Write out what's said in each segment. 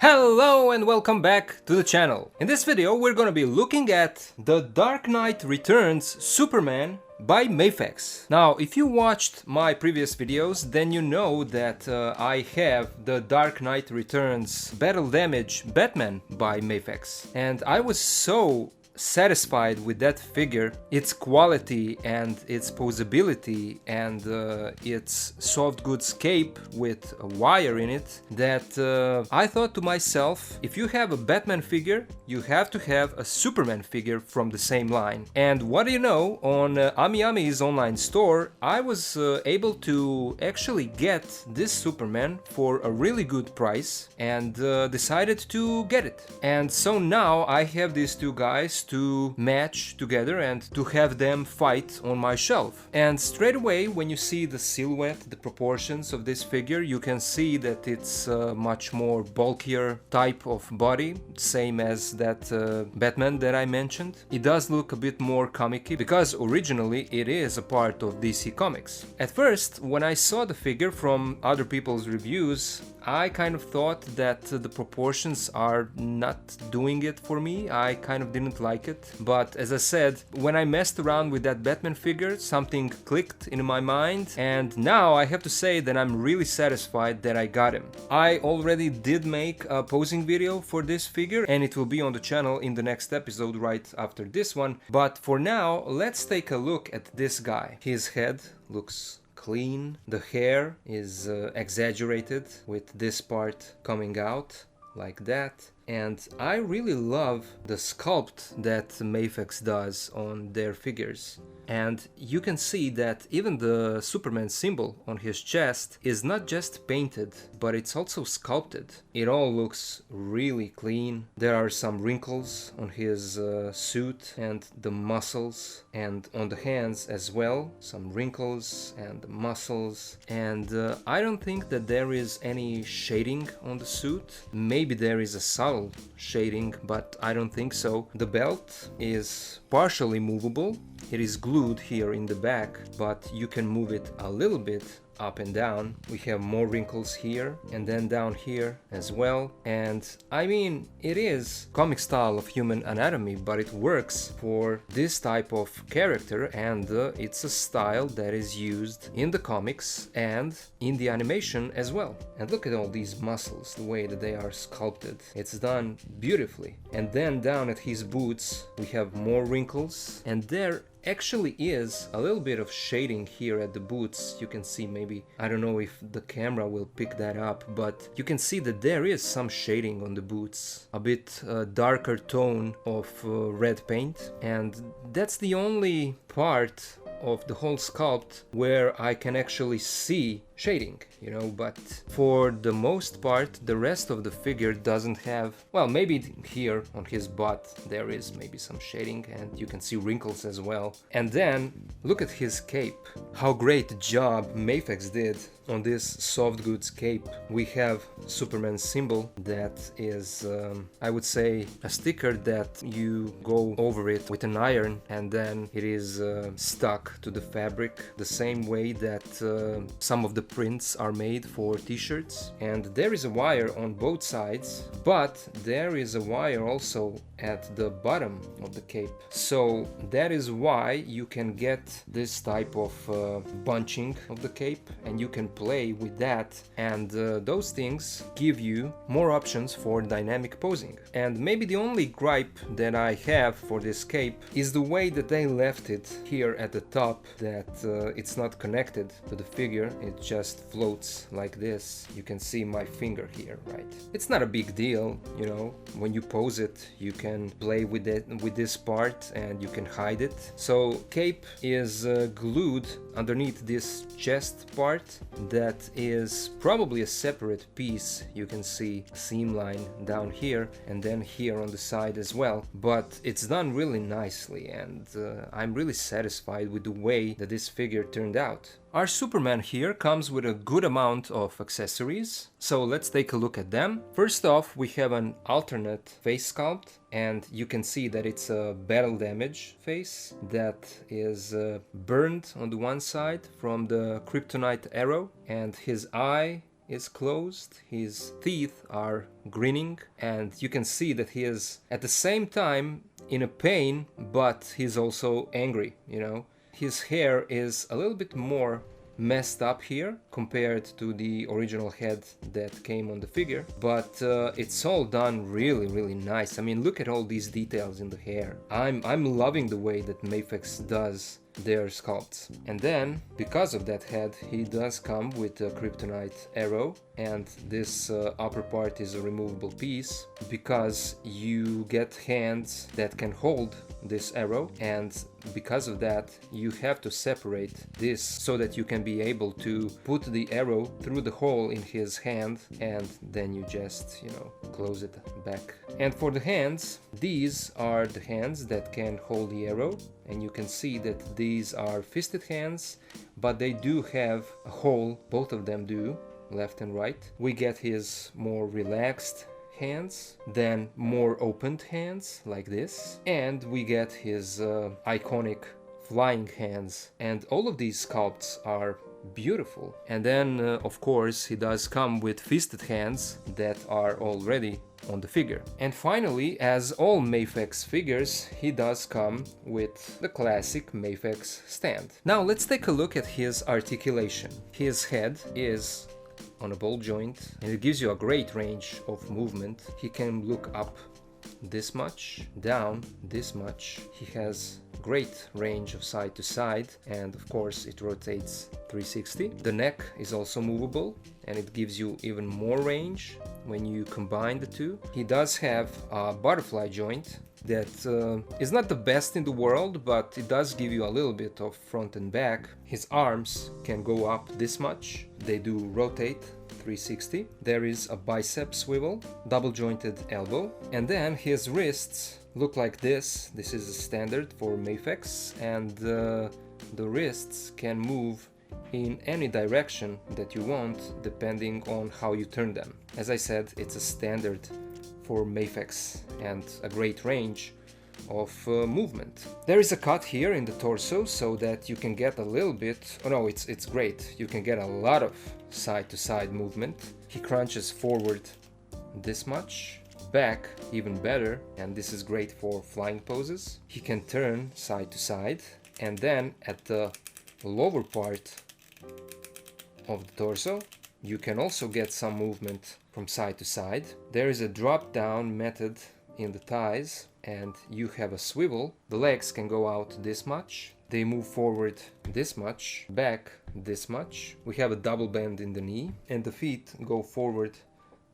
Hello and welcome back to the channel. In this video we're gonna be looking at The Dark Knight Returns Superman by MAFEX. Now, if you watched my previous videos, then you know that I have The Dark Knight Returns Battle Damage Batman by MAFEX. And I was so satisfied with that figure, its quality and its posability and its soft goods cape with a wire in it, that I thought to myself, if you have a Batman figure, you have to have a Superman figure from the same line. And what do you know, on AmiAmi's online store, I was able to actually get this Superman for a really good price and decided to get it. And so now I have these two guys to match together and to have them fight on my shelf. And straight away, when you see the silhouette, the proportions of this figure, you can see that it's a much more bulkier type of body, same as that Batman that I mentioned. It does look a bit more comic-y because originally it is a part of DC Comics. At first, when I saw the figure from other people's reviews, I kind of thought that the proportions are not doing it for me. I kind of didn't like it. But as I said, when I messed around with that Batman figure, something clicked in my mind. And now I have to say that I'm really satisfied that I got him. I already did make a posing video for this figure and it will be on the channel in the next episode right after this one. But for now, let's take a look at this guy. His head looks clean, the hair is exaggerated with this part coming out like that. And I really love the sculpt that MAFEX does on their figures. And you can see that even the Superman symbol on his chest is not just painted, but it's also sculpted. It all looks really clean. There are some wrinkles on his suit and the muscles, and on the hands as well, some wrinkles and the muscles. And I don't think that there is any shading on the suit. Maybe there is a subtle shading, but I don't think so. The belt is partially movable. It is glued here in the back, but you can move it a little bit up and down. We have more wrinkles here and then down here as well. And I mean, it is comic style of human anatomy, but it works for this type of character, and it's a style that is used in the comics and in the animation as well. And look at all these muscles, the way that they are sculpted. It's done beautifully. And then down at his boots we have more wrinkles, and there actually is a little bit of shading here at the boots. You can see, maybe, I don't know if the camera will pick that up, but you can see that there is some shading on the boots, a bit darker tone of red paint, and that's the only part of the whole sculpt where I can actually see shading, you know. But for the most part, the rest of the figure doesn't have, well, maybe here on his butt there is maybe some shading, and you can see wrinkles as well. And then look at his cape. How great job MAFEX did on this soft goods cape. We have Superman's symbol that is, I would say, a sticker that you go over it with an iron and then it is stuck to the fabric, the same way that some of the prints are made for t-shirts. And there is a wire on both sides, but there is a wire also at the bottom of the cape. So that is why you can get this type of bunching of the cape, and you can play with that, and those things give you more options for dynamic posing. And maybe the only gripe that I have for this cape is the way that they left it here at the top, that it's not connected to the figure, it just floats like this. You can see my finger here, right? It's not a big deal, you know. When you pose it, you can play with it, with this part, and you can hide it. So cape is glued underneath this chest part that is probably a separate piece. You can see a seam line down here and then here on the side as well, but it's done really nicely, and I'm really satisfied with the way that this figure turned out. Our Superman here comes with a good amount of accessories, so let's take a look at them. First off, we have an alternate face sculpt, and you can see that it's a battle damage face that is burned on the one side from the kryptonite arrow, and his eye is closed, his teeth are grinning, and you can see that he is at the same time in a pain, but he's also angry, you know. His hair is a little bit more messed up here compared to the original head that came on the figure, but it's all done really nice. I mean, look at all these details in the hair. I'm loving the way that MAFEX does their sculpts. And then, because of that head, he does come with a kryptonite arrow, and this upper part is a removable piece because you get hands that can hold this arrow, and because of that you have to separate this so that you can be able to put the arrow through the hole in his hand, and then you just, you know, close it back. And for the hands, these are the hands that can hold the arrow, and you can see that these are fisted hands, but they do have a hole, both of them do, left and right. We get his more relaxed hands, then more opened hands like this, and we get his iconic flying hands, and all of these sculpts are beautiful. And then of course he does come with fisted hands that are already on the figure. And finally, as all MAFEX figures, he does come with the classic MAFEX stand. Now let's take a look at his articulation. His head is on a ball joint, and it gives you a great range of movement. He can look up this much, down this much. He has great range of side to side, and of course it rotates 360. The neck is also movable, and it gives you even more range when you combine the two. He does have a butterfly joint that is not the best in the world, but it does give you a little bit of front and back. His arms can go up this much. They do rotate 360. There is a bicep swivel, double jointed elbow, and then his wrists look like this. This is a standard for MAFEX, and the wrists can move in any direction that you want depending on how you turn them. As I said, it's a standard for MAFEX and a great range of movement. There is a cut here in the torso so that you can get a little bit, oh no, it's great, you can get a lot of side to side movement. He crunches forward this much, back even better, and this is great for flying poses. He can turn side to side, and then at the lower part of the torso you can also get some movement from side to side. There is a drop down method in the thighs, and you have a swivel. The legs can go out this much, they move forward this much, back this much. We have a double bend in the knee, and the feet go forward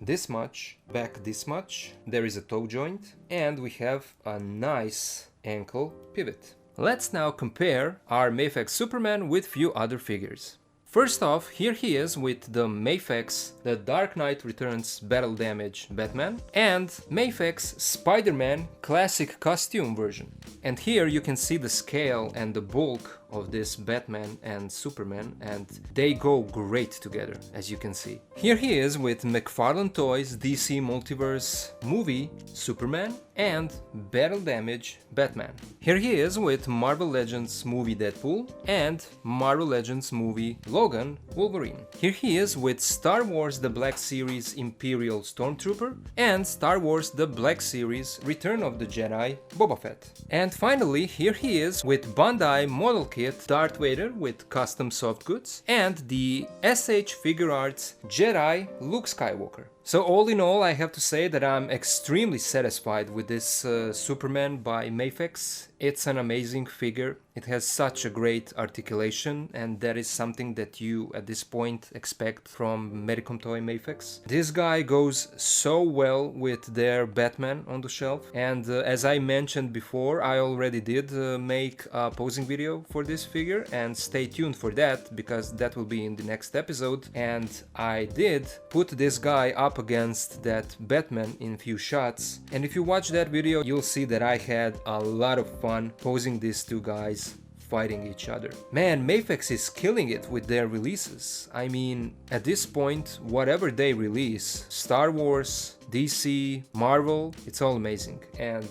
this much, back this much. There is a toe joint, and we have a nice ankle pivot. Let's now compare our MAFEX Superman with few other figures. First off, here he is with the MAFEX The Dark Knight Returns Battle Damage Batman and MAFEX Spider-Man Classic Costume version. And here you can see the scale and the bulk of this Batman and Superman, and they go great together, as you can see. Here he is with McFarlane Toys DC Multiverse movie Superman and Battle Damage Batman. Here he is with Marvel Legends movie Deadpool and Marvel Legends movie Logan Wolverine. Here he is with Star Wars The Black Series Imperial Stormtrooper and Star Wars The Black Series Return of the Jedi Boba Fett. And finally, here he is with Bandai model kit Darth Vader with custom soft goods and the SH Figure Arts Jedi Luke Skywalker. So all in all, I have to say that I'm extremely satisfied with this Superman by MAFEX. It's an amazing figure. It has such a great articulation, and that is something that you at this point expect from Medicom toy MAFEX. This guy goes so well with their Batman on the shelf, and as I mentioned before, I already did make a posing video for this figure, and stay tuned for that because that will be in the next episode. And I did put this guy up against that Batman in few shots, and if you watch that video you'll see that I had a lot of fun posing these two guys fighting each other. Man, MAFEX is killing it with their releases. I mean, at this point, whatever they release, Star Wars, DC, Marvel, it's all amazing. And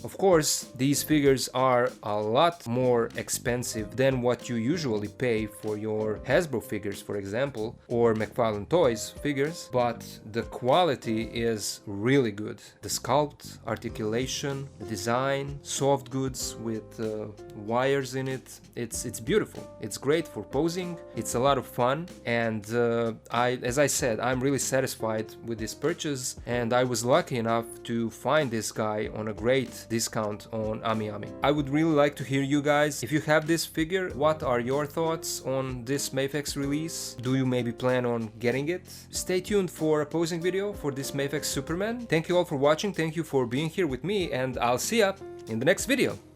of course, these figures are a lot more expensive than what you usually pay for your Hasbro figures, for example, or McFarlane Toys figures, but the quality is really good. The sculpt, articulation, the design, soft goods with wires in it, it's beautiful. It's great for posing, it's a lot of fun, and as I said, I'm really satisfied with this purchase, and I was lucky enough to find this guy on a great discount on AmiAmi. I would really like to hear you guys. If you have this figure, what are your thoughts on this MAFEX release? Do you maybe plan on getting it? Stay tuned for a posing video for this MAFEX Superman. Thank you all for watching, thank you for being here with me, and I'll see ya in the next video.